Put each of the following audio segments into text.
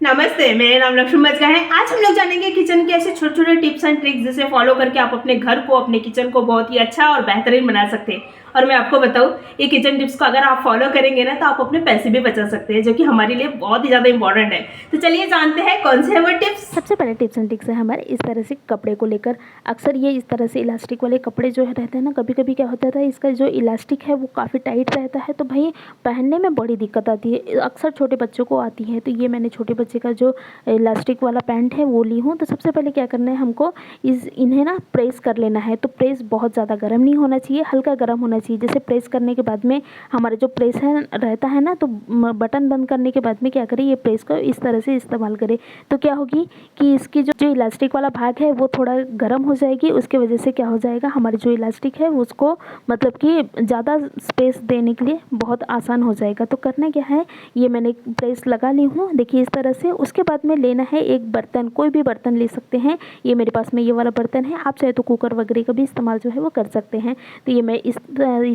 नमस्ते, मेरा नाम लक्ष्मी मचका है। आज हम लोग जानेंगे किचन के ऐसे छोटे छोटे टिप्स एंड ट्रिक्स जिसे फॉलो करके आप अपने घर को, अपने किचन को बहुत ही अच्छा और बेहतरीन बना सकते हैं। और मैं आपको बताऊं, ये किचन टिप्स को अगर आप फॉलो करेंगे ना तो आप अपने पैसे भी बचा सकते हैं, जो कि हमारे लिए बहुत ही ज़्यादा इंपॉर्टेंट है। तो चलिए जानते हैं कौन से है वो टिप्स। सबसे पहले टिप्स एंड ट्रिक्स है हमारे इस तरह से कपड़े को लेकर। अक्सर ये इस तरह से इलास्टिक वाले कपड़े जो है रहते हैं ना, कभी कभी क्या होता है इसका जो इलास्टिक है वो काफ़ी टाइट रहता है, तो भाई पहनने में बड़ी दिक्कत आती है। अक्सर छोटे बच्चों को आती है। तो ये मैंने छोटे बच्चे का जो इलास्टिक वाला पैंट है वो ली हूँ। तो सबसे पहले क्या करना है हमको, इन्हें ना प्रेस कर लेना है। तो प्रेस बहुत ज़्यादा गर्म नहीं होना चाहिए, हल्का गर्म होना चाहिए। जैसे प्रेस करने के बाद में हमारा जो प्रेस है रहता है ना, तो बटन बंद करने के बाद में क्या करें, ये प्रेस को इस तरह से इस्तेमाल करें। तो क्या होगी कि इसकी जो इलास्टिक वाला भाग है वो थोड़ा गर्म हो जाएगी। उसके वजह से क्या हो जाएगा, हमारी जो इलास्टिक है उसको मतलब कि ज़्यादा स्पेस देने के लिए बहुत आसान हो जाएगा। तो करना क्या है, ये मैंने प्रेस लगा ली हूँ, देखिए इस तरह से। उसके बाद में लेना है एक बर्तन, कोई भी बर्तन ले सकते हैं। ये मेरे पास में ये वाला बर्तन है, आप चाहे तो कुकर वगैरह का भी इस्तेमाल जो है वो कर सकते हैं। तो ये मैं इस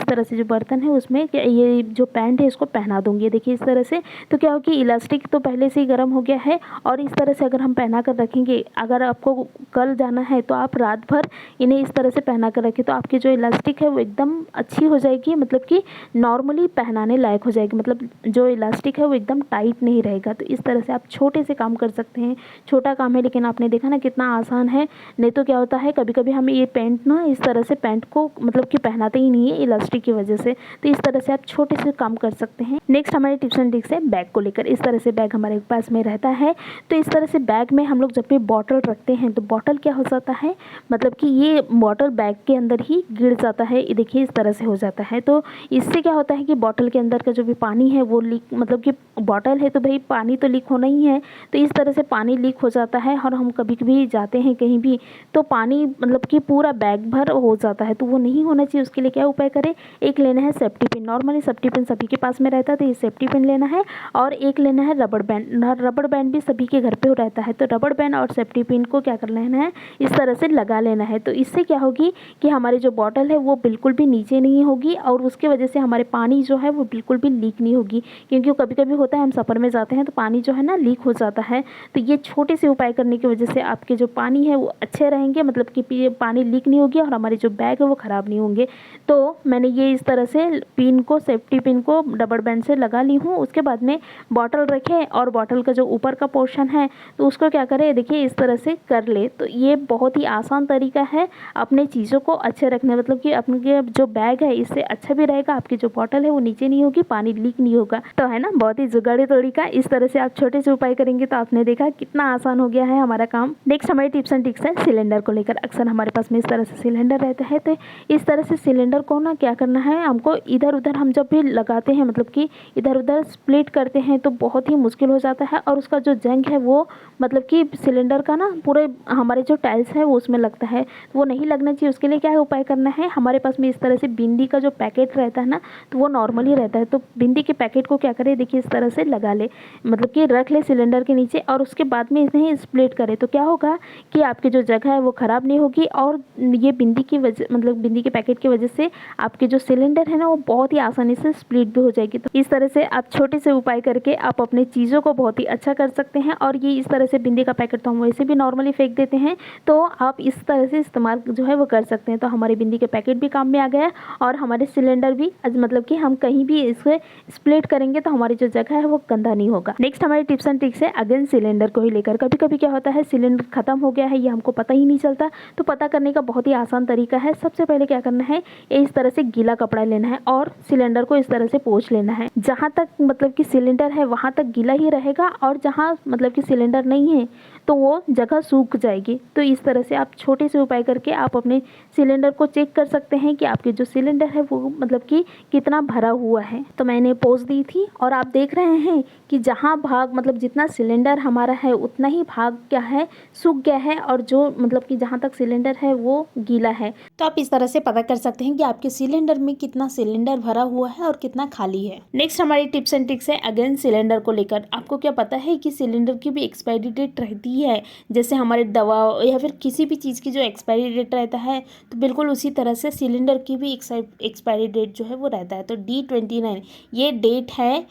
तरह से जो बर्तन है उसमें ये जो पैंट है इसको पहना दूँगी, देखिए इस तरह से। तो क्या होगी, इलास्टिक तो पहले से ही गर्म हो गया है, और इस तरह से अगर हम पहना कर रखेंगे, अगर आपको कल जाना है तो आप रात भर इन्हें इस तरह से पहना कर रखें, तो आपकी जो इलास्टिक है वो एकदम अच्छी हो जाएगी, मतलब कि नॉर्मली पहनाने लायक हो जाएगी। मतलब जो इलास्टिक है वो एकदम टाइट नहीं रहेगा। तो इस तरह से आप छोटे से काम कर सकते हैं। छोटा काम है लेकिन आपने देखा ना कितना आसान है। नहीं तो क्या होता है, कभी कभी हम ये पैंट ना इस तरह से पैंट को मतलब कि पहनाते ही नहीं है इलास्टिक की वजह से। तो इस तरह से आप छोटे से काम कर सकते हैं। नेक्स्ट हमारे टिप्स एंड ट्रिक्स है बैग को लेकर। इस तरह से बैग हमारे पास में रहता है। तो इस तरह से बैग में हम लोग जब भी बॉटल रखते हैं तो बॉटल क्या हो जाता है, मतलब कि ये बॉटल बैग के अंदर ही गिर जाता है। ये देखिए इस तरह से हो जाता है। तो इससे क्या होता है कि बॉटल के अंदर का जो भी पानी है वो लीक, मतलब कि बॉटल है तो भाई पानी तो लीक होना ही है। तो इस तरह से पानी लीक हो जाता है, और हम कभी कभी जाते हैं कहीं भी तो पानी मतलब कि पूरा बैग भर हो जाता है, तो वो नहीं होना चाहिए। उसके लिए क्या उपाय करें, एक लेना है safety pin. Normally safety pin सभी के पास में रहता है, तो ये सेफ्टी पिन लेना है। और एक लेना है रबड़ बैंड। रबड़ बैंड भी सभी के घर पे रहता है। तो रबड़ बैंड और सेफ्टी पिन को क्या कर लेना है, इस तरह से लगा लेना है। तो इससे क्या होगी कि हमारी जो बॉटल है वो बिल्कुल भी नीचे नहीं होगी, और उसके वजह से हमारे पानी जो है वो बिल्कुल भी लीक नहीं होगी। क्योंकि कभी कभी होता है हम सफ़र में जाते हैं तो पानी जो है ना लीक हो जाता है। तो ये छोटे से उपाय करने की वजह से आपके जो पानी है वो अच्छे रहेंगे, मतलब कि पानी लीक नहीं होगी और हमारे जो बैग है वो ख़राब नहीं होंगे। तो मैंने ये इस तरह से पिन को, सेफ्टी पिन को रबड़ बैंड से लगा ली हूँ। उसके बाद में बॉटल रखें, और बॉटल का जो ऊपर का पोर्शन है तो उसको क्या करें, देखिए इस तरह से कर ले। तो ये बहुत ही आसान तरीका है अपने चीज़ों को अच्छे रखने, मतलब कि अपने जो बैग है इससे अच्छा भी रहेगा, आपकी जो बॉटल है वो नीचे नहीं होगी, पानी लीक नहीं होगा। तो है ना, बहुत ही जुगाड़ी तरीका। इस तरह से आप छोटे से उपाय करेंगे तो आपने देखा कितना आसान हो गया है हमारा काम। नेक्स्ट हमारे टिप्स एंड ट्रिक्स है सिलेंडर को लेकर। अक्सर हमारे पास में इस तरह से सिलेंडर रहता है। तो इस तरह से सिलेंडर को ना क्या करना है, हमको इधर उधर हम जब भी लगाते हैं, मतलब कि इधर उधर स्प्लिट करते हैं तो बहुत ही मुश्किल हो जाता है, और उसका जो जंग है वो मतलब कि सिलेंडर का ना पूरे हमारे जो टाइल्स है वो उसमें लगता है, तो वो नहीं लगना चाहिए। उसके लिए क्या है उपाय करना है, हमारे पास में इस तरह से बिंदी का जो पैकेट रहता है ना, तो वो नॉर्मली रहता है। तो बिंदी के पैकेट को क्या करें, देखिए इस तरह से लगा ले, मतलब कि रख ले सिलेंडर के नीचे, और उसके बाद में इन्हें स्प्लिट करें। तो क्या होगा कि आपकी जो जगह है वो ख़राब नहीं होगी, और ये बिंदी की वजह, मतलब बिंदी के पैकेट की वजह से आपके जो सिलेंडर है ना वो बहुत ही आसानी से स्प्लिट भी हो जाएगी। तो इस तरह से आप छोटे से उपाय करके आप अपने चीज़ों को बहुत ही अच्छा कर सकते हैं। और ये इस तरह से बिंदी का पैकेट तो हम वैसे भी नॉर्मली फेंक देते हैं, तो आप इस तरह से इस्तेमाल जो है वो कर सकते हैं। तो हमारी बिंदी के पैकेट भी काम में आ गया, और हमारे सिलेंडर भी, मतलब कि हम कहीं भी इसे स्प्लिट करेंगे तो हमारी जो जगह है वो गंदा नहीं होगा। नेक्स्ट हमारे टिप्स एंड ट्रिक्स है अगेन सिलेंडर को ही लेकर। कभी कभी क्या होता है, सिलेंडर खत्म हो गया है, ये हमको पता ही नहीं चलता। तो पता करने का बहुत ही आसान तरीका है। सबसे पहले क्या करना है, इस तरह से गीला कपड़ा लेना है और सिलेंडर को इस तरह से पोंछ लेना है। जहाँ तक मतलब कि सिलेंडर है वहाँ तक गीला ही रहेगा, और जहाँ मतलब कि सिलेंडर नहीं है तो वो जगह सूख जाएगी। तो इस तरह से आप छोटे से उपाय करके आप अपने सिलेंडर को चेक कर सकते हैं कि आपके जो सिलेंडर है वो मतलब कि कितना भरा हुआ है। तो मैंने पोंछ दी थी, और आप देख रहे हैं कि जहाँ भाग, मतलब जितना सिलेंडर हमारा है उतना ही भाग क्या है, सूख गया है, और जो मतलब कि जहाँ तक सिलेंडर है वो गीला है। तो आप इस तरह से पता कर सकते हैं कि आपके सिलेंडर में कितना सिलेंडर भरा हुआ है और कितना खाली है। नेक्स्ट हमारी टिप्स एंड ट्रिक्स है अगेन सिलेंडर को लेकर। आपको क्या पता है कि सिलेंडर की भी एक्सपायरी डेट रहती है, जैसे हमारे दवा या फिर किसी भी चीज़ की जो एक्सपायरी डेट रहता है, तो बिल्कुल उसी तरह से सिलेंडर की भी एक्सपायरी डेट जो है वो रहता है। तो D29 ये डेट है,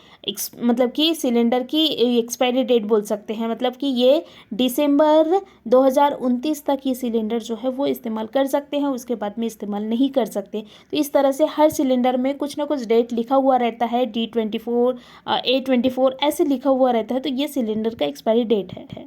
मतलब कि सिलेंडर की एक्सपायरी डेट बोल सकते हैं, मतलब कि ये दिसंबर 2029 तक ये सिलेंडर जो है वो इस्तेमाल कर सकते हैं, उसके बाद में इस्तेमाल नहीं कर सकते। तो इस तरह से हर सिलेंडर में कुछ ना कुछ डेट लिखा हुआ रहता है, D24 A24 ऐसे लिखा हुआ रहता है, तो ये सिलेंडर का एक्सपायरी डेट है।